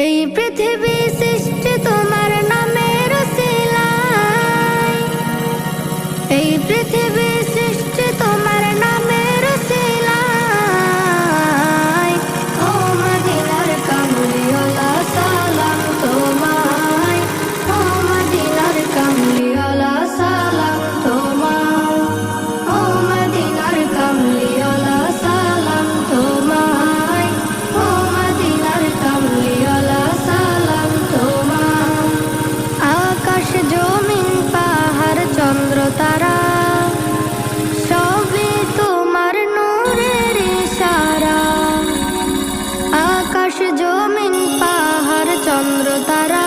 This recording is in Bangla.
এই পৃথিবী সৃষ্টি তোমার নামের উসিলায়, এই পৃথিবী সৃষ্টি তোমার নামের উসিলায়। ও মদিনার কামলিওয়ালা সালাম তোমায়, ও মদিনার কামলিওয়ালা সালাম তোমায়, ও মদিনার কামলিওয়ালা সালাম তোমায়, ও মদিনার কামলিওয়ালা সালাম তোমায়। আকাশ জমিন পাহাড় চন্দ্র তারা সবই তোমার নূরের ইশারা। আকাশ জমিন পাহাড় চন্দ্র তারা